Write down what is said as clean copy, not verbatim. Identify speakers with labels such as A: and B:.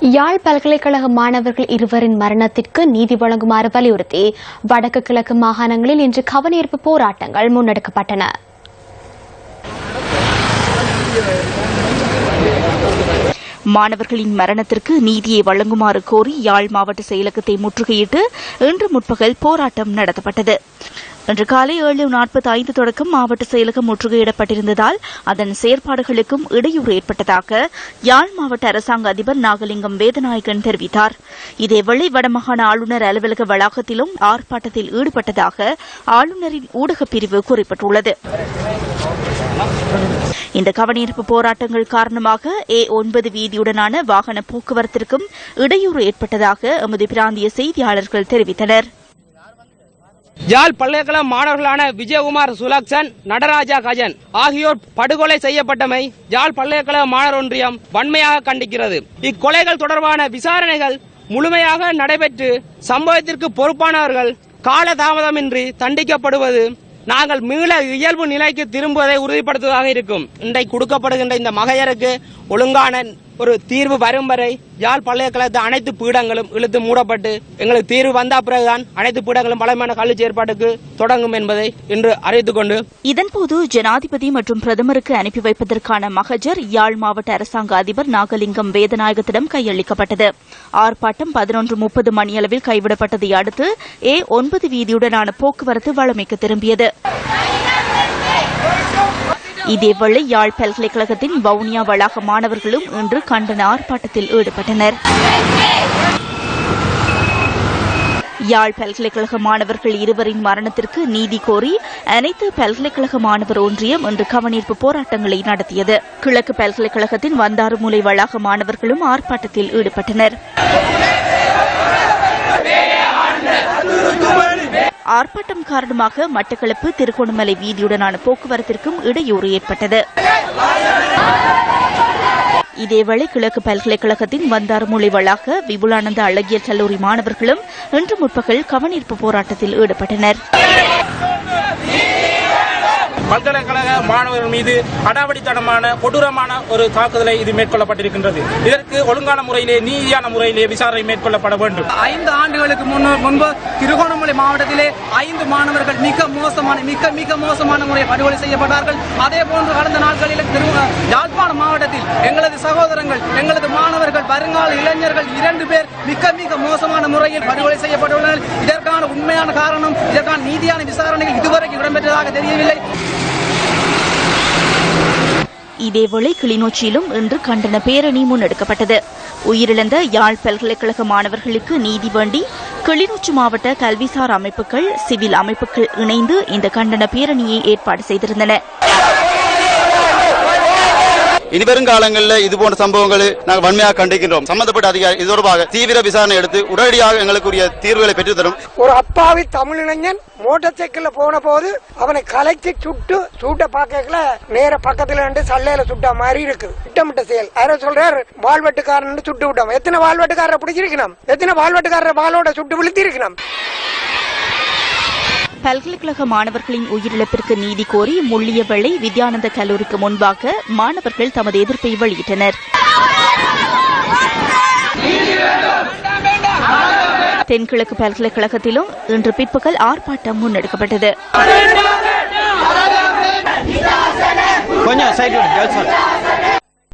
A: யாழ் பல்கலைக்கழக மாணவர்கள் இருவரின் மரணத்திற்கு நீதி வழங்குமாறு வலியுறுத்தி வடக்கு கிழக்கு மாகாணங்களில் இன்று கவனஈர்ப்பு போராட்டங்கள் முன்னெடுக்கப்பட்டன.
B: மாணவர்களின் மரணத்திற்கு நீதியை வழங்குமாறு கோரி யாழ் மாவட்ட செயலகத்தை முற்றுகையிட்டு இன்று முற்பகல் போராட்டம் நடத்தப்பட்டது. இன்று காலை 7:45 தொடக்கம் மாவட்ட செயலகம் முற்றுகையிடப்பட்டிருந்ததால் அதன் செயற்பாடுகளுக்கும் இடையூறு ஏற்பட்டதாக யாழ் மாவட்ட அரசாங்க அதிபர் நாகலிங்கம் வேதநாயகன் தெரிவித்தார். இதேவேளை வடமாகாண ஆளுநர் அலுவலக வளாகத்திலும் ஆர்ப்பாட்டத்தில் ஈடுபட்டதாக ஆளுநரின் ஊடகப் பிரிவு குறிப்பிட்டுள்ளது. இந்த கவனஈர்ப்பு போராட்டங்கள் காரணமாக A9 வீதியுடனான வாகன போக்குவரத்திற்கும் இடையூறு ஏற்பட்டதாக எமது பிராந்திய செய்தியாளர்கள் தெரிவித்தனர்.
C: யாழ் பல்கலைக்கழக மாணவர்களான விஜயகுமார் சுலக்சன், நடராஜா கஜன் ஆகியோர் படுகொலை செய்யப்பட்டமை யாழ் பல்கலைக்கழக மாணவர் ஒன்றியம் வன்மையாக கண்டிக்கிறது. இக்கொலைகள் தொடர்பான விசாரணைகள் முழுமையாக நடைபெற்று சம்பவத்திற்கு பொறுப்பானவர்கள் காலதாமதமின்றி தண்டிக்கப்படுவது நாங்கள் மீள இயல்பு நிலைக்கு திரும்புவதை உறுதிப்படுத்துவதாக இருக்கும். இன்றைக்கு கொடுக்கப்படுகின்ற இந்த மகையருக்கு ஒழுங்கான ஒரு தீர்வு வரும் வரை யாழ் பல்கலைக்கழகத்து அனைத்து பீடங்களும் இழுத்து மூடப்பட்டு எங்களுக்கு தீர்வு வந்த பிறகுதான் அனைத்து பீடங்களும் பலமான கல்வி செயற்பாட்டுக்கு தொடங்கும் என்பதை இன்று அறிவித்துக் கொண்டு
B: இதன்போது ஜனாதிபதி மற்றும் பிரதமருக்கு அனுப்பி வைப்பதற்கான மகஜர் யாழ் மாவட்ட அரசாங்க அதிபர் நாகலிங்கம் வேதநாயகத்திடம் கையளிக்கப்பட்டது. ஆர்ப்பாட்டம் 11:30 மணியளவில் கைவிடப்பட்டதை அடுத்து A9 வீதியுடனான போக்குவரத்து வழமைக்கு திரும்பியது. இதேவேளை யாழ் பல்கலைக்கழகத்தின் வவுனியா வளாக மாணவர்களும் இன்று கண்டன ஆர்ப்பாட்டத்தில் ஈடுபட்டனர். யாழ் பல்கலைக்கழக மாணவர்கள் இருவரின் மரணத்திற்கு நீதி கோரி அனைத்து பல்கலைக்கழக மாணவர் ஒன்றியம் இன்று கவனஈர்ப்பு போராட்டங்களை நடத்தியது. கிழக்கு பல்கலைக்கழகத்தின் வந்தாறுமூலை வளாக மாணவர்களும் ஆர்ப்பாட்டத்தில் ஈடுபட்டனர். ஆர்ப்பாட்டம் காரணமாக மட்டக்களப்பு திருகோணமலை வீதியுடனான போக்குவரத்திற்கும் இடையூறு ஏற்பட்டது. இதேவேளை கிழக்கு பல்கலைக்கழகத்தின் வந்தாறுமூலை வளாக விபுலானந்த அழகியல் கல்லூரி மாணவர்களும் இன்று முற்பகல் கவனஈர்ப்பு போராட்டத்தில் ஈடுபட்டனர்.
D: பல்கலைக்கழக மாணவர்கள் மீது அடாவடித்தனமான கொடூரமான ஒரு தாக்குதலை இது மேற்கொள்ளப்பட்டிருக்கின்றது. இதற்கு ஒழுங்கான முறையிலே நீதியான முறையிலே விசாரணை மேற்கொள்ளப்பட வேண்டும்.
E: 5 ஆண்டுகளுக்கு முன்பு திருகோணமலை மாவட்டத்திலே 5 மாணவர்கள் மிக மோசமான முறையில் படுகொலை செய்யப்பட்டார்கள். அதே போன்று கடந்த நாட்களில் யாழ்ப்பாண மாவட்டத்தில் எங்களது சகோதரங்கள், எங்களது மாணவர்கள், வருங்கால இளைஞர்கள் 2 பேர் மிக மோசமான முறையில் படுகொலை செய்யப்பட்டுள்ளனர். இதற்கான உண்மையான காரணம், இதற்கான நீதியான விசாரணைகள் இதுவரைக்கும் இடம்பெற்றதாக தெரியவில்லை.
B: இதேவேளை கிளிநொச்சியிலும் இன்று கண்டன பேரணி முன்னெடுக்கப்பட்டது. உயிரிழந்த யாழ் பல்கலைக்கழக மாணவர்களுக்கு நீதி வேண்டி கிளிநொச்சி மாவட்ட கல்விசார் அமைப்புகள், சிவில் அமைப்புகள் இணைந்து இந்த கண்டன பேரணியை ஏற்பாடு செய்திருந்தன.
F: இனிவரும் காலங்களில் இதுபோன்ற சம்பவங்களை நாங்கள் வன்மையாக கண்டிக்கின்றோம். சம்பந்தப்பட்ட அதிகாரி இது தொடர்பாக தீவிர விசாரணை எடுத்து உடனடியாக எங்களுக்குரிய தீர்வுகளை பெற்றுத்தரும்.
G: ஒரு அப்பாவி தமிழிளைஞன் மோட்டார் சைக்கிள்ல போன போது அவனை கலைச்சு சூட்ட பாக்கல நேர பக்கத்துல இருந்து சல்லையில சுட்ட மாதிரி இருக்கு. திட்டமிட்ட செயல். யாரோ சொல்றாரு வாழ்வெட்டுக்காரன் சுட்டு விட்டோம். எத்தனை வாழ்வெட்டுக்காரரை பிடிச்சிருக்கணும்? எத்தனை வாழ்வெட்டுக்காரரை வாளோட சுட்டு விழுத்தி இருக்கணும்?
B: பல்கலைக்கழக மாணவர்களின் உயிரிழப்பிற்கு நீதி கோரி முள்ளியவளை வித்யானந்த கல்லூரிக்கு முன்பாக மாணவர்கள் தமது எதிர்ப்பை வெளியிட்டனர். தென்கிழக்கு பல்கலைக்கழகத்திலும் இன்று பிற்பகல் ஆர்ப்பாட்டம் முன்னெடுக்கப்பட்டது.
D: கொஞ்சம்